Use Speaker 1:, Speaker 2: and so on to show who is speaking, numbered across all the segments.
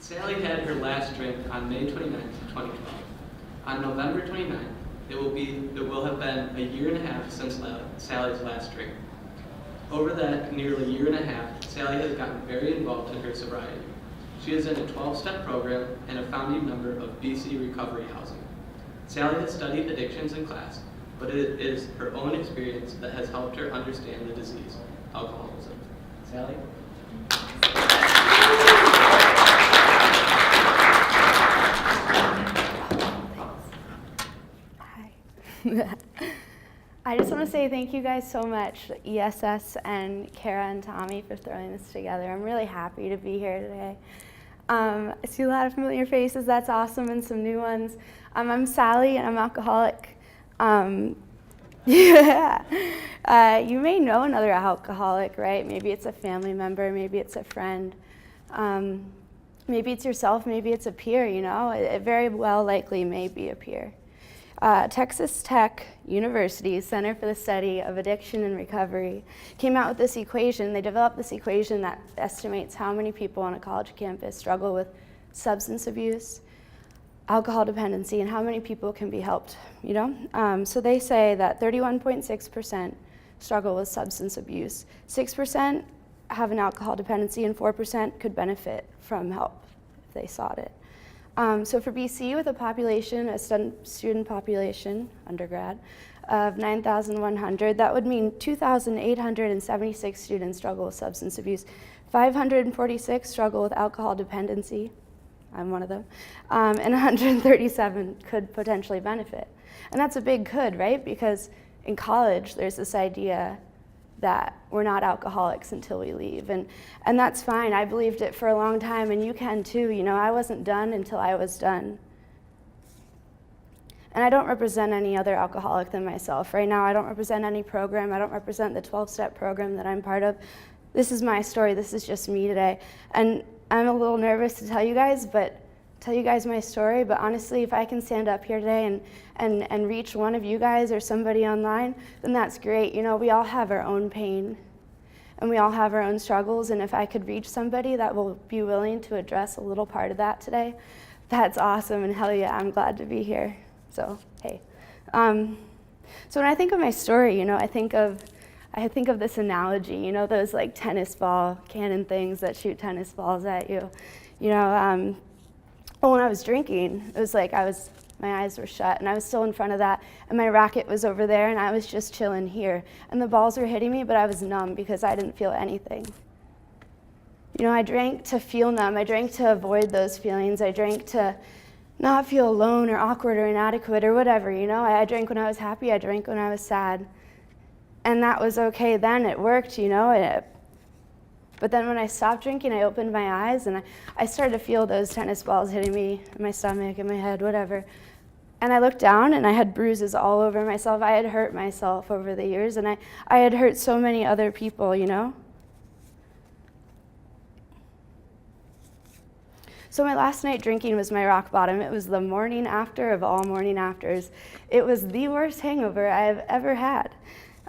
Speaker 1: Sally had her last drink on May 29th, 2012. On November 29th, it will have been a year and a half since Sally's last drink. Over that nearly year and a half, Sally has gotten very involved in her sobriety. She is in a 12-step program and a founding member of BC Recovery Housing. Sally has studied addictions in class, but it is her own experience that has helped her understand the disease, alcoholism. Sally?
Speaker 2: I just want to say thank you guys so much, ESS and Kara and Tommy, for throwing this together. I'm really happy to be here today. I see a lot of familiar faces, that's awesome, and some new ones. I'm Sally, and I'm alcoholic. Yeah. You may know another alcoholic, right? Maybe it's a family member, maybe it's a friend. Maybe it's yourself, maybe it's a peer, you know? It very well likely may be a peer. Texas Tech University Center for the Study of Addiction and Recovery came out with this equation. They developed this equation that estimates how many people on a college campus struggle with substance abuse, alcohol dependency, and how many people can be helped, you know? So they say that 31.6% struggle with substance abuse, 6% have an alcohol dependency, and 4% could benefit from help if they sought it. So for BC, with a population, a student population, undergrad, of 9,100, that would mean 2,876 students struggle with substance abuse, 546 struggle with alcohol dependency, I'm one of them, and 137 could potentially benefit. And that's a big could, right? Because in college, there's this idea that we're not alcoholics until we leave. And that's fine. I believed it for a long time, and you can too. You know, I wasn't done until I was done. And I don't represent any other alcoholic than myself. Right now, I don't represent any program. I don't represent the 12-step program that I'm part of. This is my story. This is just me today. And I'm a little nervous to tell you guys my story, but honestly, if I can stand up here today and reach one of you guys or somebody online, then that's great. You know, we all have our own pain, and we all have our own struggles, and if I could reach somebody that will be willing to address a little part of that today, that's awesome, and hell yeah, I'm glad to be here. So, hey. So when I think of my story, you know, I think of this analogy, you know, those like tennis ball cannon things that shoot tennis balls at you. You know, well, when I was drinking, it was like my eyes were shut, and I was still in front of that, and my racket was over there, and I was just chilling here. And the balls were hitting me, but I was numb because I didn't feel anything. You know, I drank to feel numb. I drank to avoid those feelings. I drank to not feel alone or awkward or inadequate or whatever, you know. I drank when I was happy. I drank when I was sad. And that was okay then. It worked, you know. But then when I stopped drinking, I opened my eyes, and I started to feel those tennis balls hitting me in my stomach, in my head, whatever. And I looked down, and I had bruises all over myself. I had hurt myself over the years, and I had hurt so many other people, you know? So my last night drinking was my rock bottom. It was the morning after of all morning afters. It was the worst hangover I've ever had.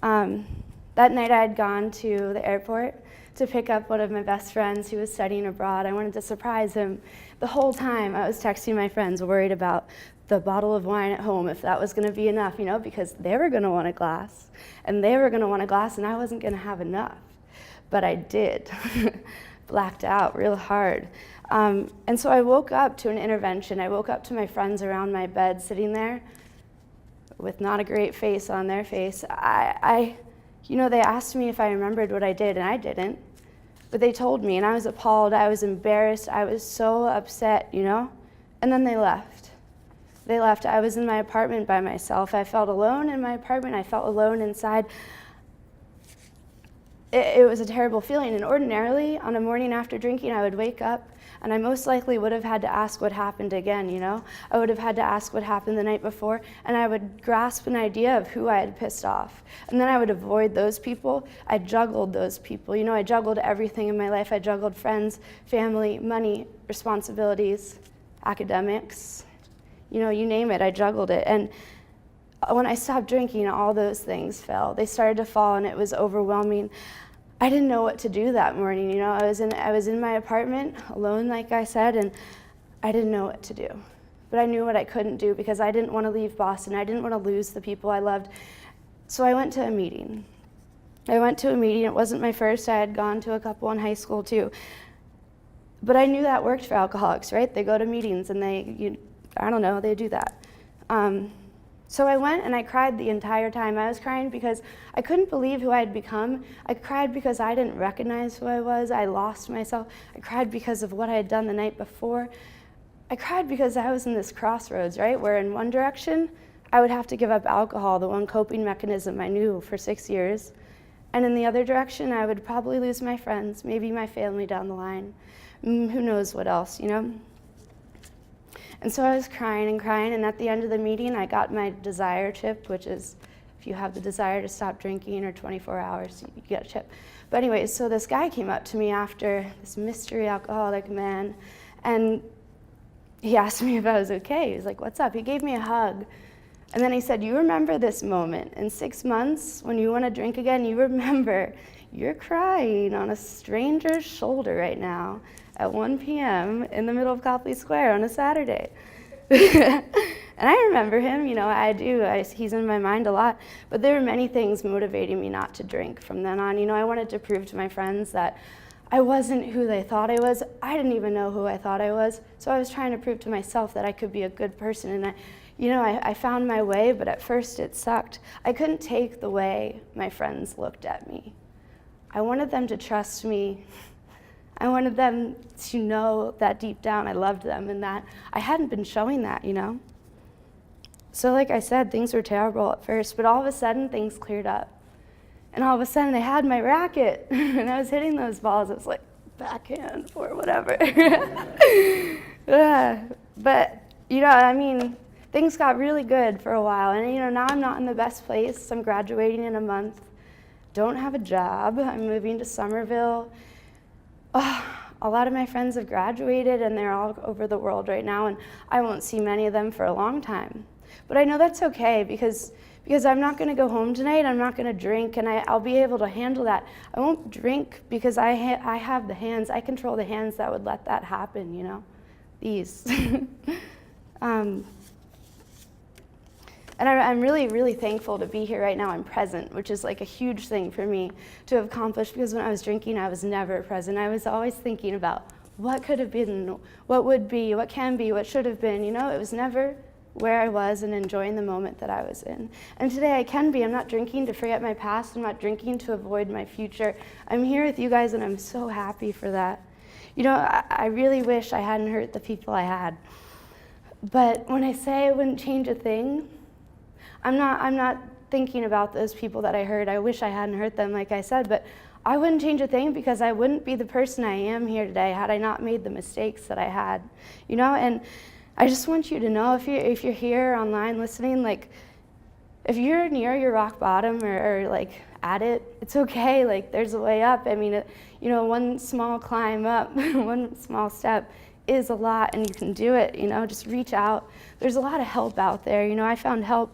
Speaker 2: That night I had gone to the airport to pick up one of my best friends who was studying abroad. I wanted to surprise him. The whole time I was texting my friends, worried about the bottle of wine at home, if that was gonna be enough, you know, because they were gonna want a glass, and they were gonna want a glass, and I wasn't gonna have enough. But I did. Blacked out real hard. And so I woke up to an intervention. I woke up to my friends around my bed sitting there with not a great face on their face. You know, they asked me if I remembered what I did, and I didn't. But they told me, and I was appalled. I was embarrassed. I was so upset, you know? And then they left. They left. I was in my apartment by myself. I felt alone in my apartment. I felt alone inside. It was a terrible feeling. And ordinarily, on a morning after drinking, I would wake up, and I most likely would have had to ask what happened again, you know? I would have had to ask what happened the night before, and I would grasp an idea of who I had pissed off. And then I would avoid those people. I juggled those people. You know, I juggled everything in my life. I juggled friends, family, money, responsibilities, academics. You know, you name it, I juggled it. And when I stopped drinking, all those things fell. They started to fall, and it was overwhelming. I didn't know what to do that morning. You know, I was in my apartment alone, like I said, and I didn't know what to do. But I knew what I couldn't do because I didn't want to leave Boston. I didn't want to lose the people I loved. So I went to a meeting. It wasn't my first. I had gone to a couple in high school too. But I knew that worked for alcoholics, right? They go to meetings and they do that. So I went and I cried the entire time. I was crying because I couldn't believe who I had become. I cried because I didn't recognize who I was. I lost myself. I cried because of what I had done the night before. I cried because I was in this crossroads, right? Where in one direction, I would have to give up alcohol, the one coping mechanism I knew for 6 years. And in the other direction, I would probably lose my friends, maybe my family down the line. Who knows what else, you know? And so I was crying, and at the end of the meeting, I got my desire chip, which is if you have the desire to stop drinking or 24 hours, you get a chip. But anyways, so this guy came up to me after, this mystery alcoholic man, and he asked me if I was okay. He was like, "What's up?" He gave me a hug. And then he said, "You remember this moment. In 6 months, when you want to drink again, you remember you're crying on a stranger's shoulder right now at 1 p.m. in the middle of Copley Square on a Saturday." And I remember him, you know, I do. He's in my mind a lot. But there were many things motivating me not to drink from then on. You know, I wanted to prove to my friends that I wasn't who they thought I was. I didn't even know who I thought I was. So I was trying to prove to myself that I could be a good person. And I found my way, but at first it sucked. I couldn't take the way my friends looked at me. I wanted them to trust me. I wanted them to know that deep down I loved them and that I hadn't been showing that, you know? So like I said, things were terrible at first, but all of a sudden things cleared up. And all of a sudden I had my racket and I was hitting those balls. It was like backhand or whatever. But, you know, I mean, things got really good for a while. And, you know, now I'm not in the best place. I'm graduating in a month. Don't have a job. I'm moving to Somerville. A lot of my friends have graduated and they're all over the world right now, and I won't see many of them for a long time. But I know that's okay because I'm not going to go home tonight. I'm not going to drink, and I'll be able to handle that. I won't drink because I have the hands. I control the hands that would let that happen, you know, these. And I'm really, really thankful to be here right now. I'm present, which is like a huge thing for me to have accomplished, because when I was drinking, I was never present. I was always thinking about what could have been, what would be, what can be, what should have been. You know, it was never where I was and enjoying the moment that I was in. And today I can be. I'm not drinking to forget my past. I'm not drinking to avoid my future. I'm here with you guys, and I'm so happy for that. You know, I really wish I hadn't hurt the people I had. But when I say I wouldn't change a thing, I'm not thinking about those people that I hurt. I wish I hadn't hurt them, like I said, but I wouldn't change a thing because I wouldn't be the person I am here today had I not made the mistakes that I had, you know? And I just want you to know, if you're here online listening, like, if you're near your rock bottom or like at it, it's okay. Like, there's a way up. I mean, you know, one small climb up, one small step is a lot, and you can do it, you know? Just reach out. There's a lot of help out there. You know, I found help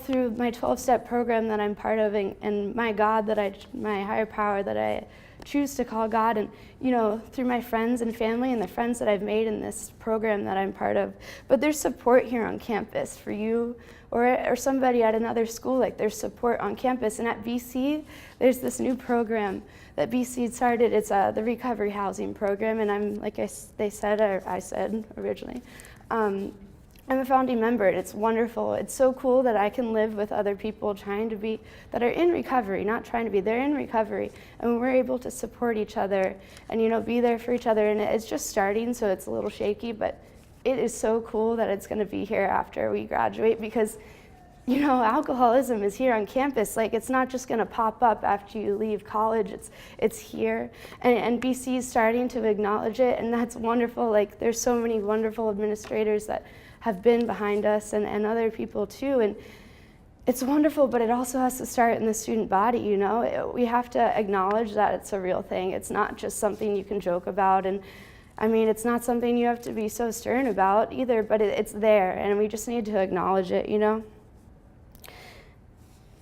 Speaker 2: through my 12-step program that I'm part of, and my God my higher power that I choose to call God, and, you know, through my friends and family and the friends that I've made in this program that I'm part of. But there's support here on campus for you or somebody at another school. Like, there's support on campus. And at BC, there's this new program that BC started. It's the recovery housing program, and I'm, like I said originally, I'm a founding member, and it's wonderful. It's so cool that I can live with other people that are in recovery, not trying to be, they're in recovery, and we're able to support each other and, you know, be there for each other. And it's just starting, so it's a little shaky, but it is so cool that it's going to be here after we graduate, because, you know, alcoholism is here on campus. Like, it's not just going to pop up after you leave college. It's here, and BC is starting to acknowledge it, and that's wonderful. Like, there's so many wonderful administrators that have been behind us, and other people too, and it's wonderful, but it also has to start in the student body, you know? We have to acknowledge that it's a real thing. It's not just something you can joke about, and I mean, it's not something you have to be so stern about either, but it's there, and we just need to acknowledge it, you know?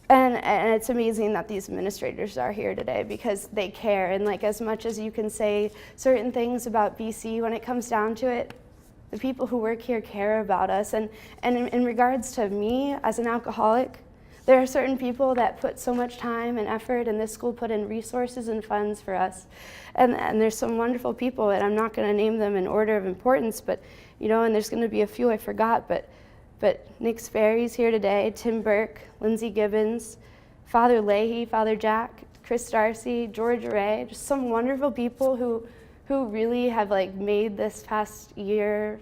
Speaker 2: And it's amazing that these administrators are here today because they care. And like, as much as you can say certain things about BC, when it comes down to it, the people who work here care about us. And in regards to me as an alcoholic, there are certain people that put so much time and effort, and this school put in resources and funds for us. And there's some wonderful people, and I'm not going to name them in order of importance, but and there's going to be a few I forgot, but Nick Sperry's here today, Tim Burke, Lindsay Gibbons, Father Leahy, Father Jack, Chris Darcy, George Ray, just some wonderful people who really have like made this past year,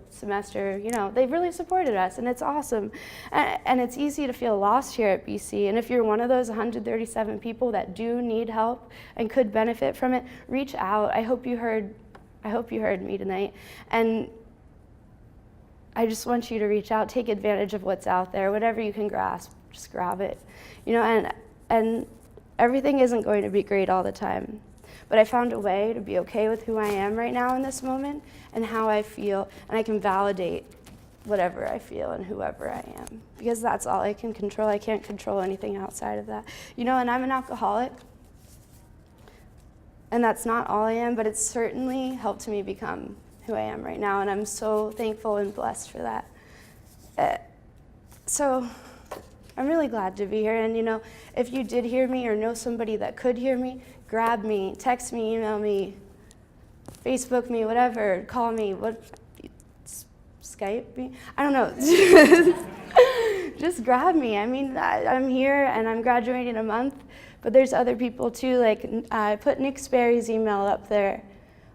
Speaker 2: semester, they've really supported us, and it's awesome. And it's easy to feel lost here at BC, and if you're one of those 137 people that do need help and could benefit from it, reach out. I hope you heard me tonight, and I just want you to reach out, take advantage of what's out there, whatever you can grasp, just grab it. And everything isn't going to be great all the time, but I found a way to be okay with who I am right now in this moment and how I feel, and I can validate whatever I feel and whoever I am, because that's all I can control. I can't control anything outside of that. And I'm an alcoholic, and that's not all I am, but it's certainly helped me become who I am right now, and I'm so thankful and blessed for that. So I'm really glad to be here, and if you did hear me or know somebody that could hear me, grab me, text me, email me, Facebook me, whatever, call me, Skype me? I don't know. Just grab me. I mean, I'm here and I'm graduating in a month, but there's other people too. Like, I put Nick Sperry's email up there,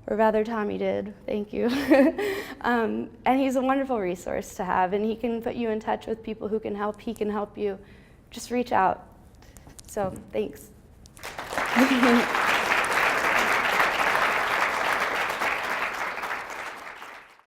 Speaker 2: or rather Tommy did, thank you. And he's a wonderful resource to have, and he can put you in touch with people who can help. He can help you. Just reach out. So, thanks.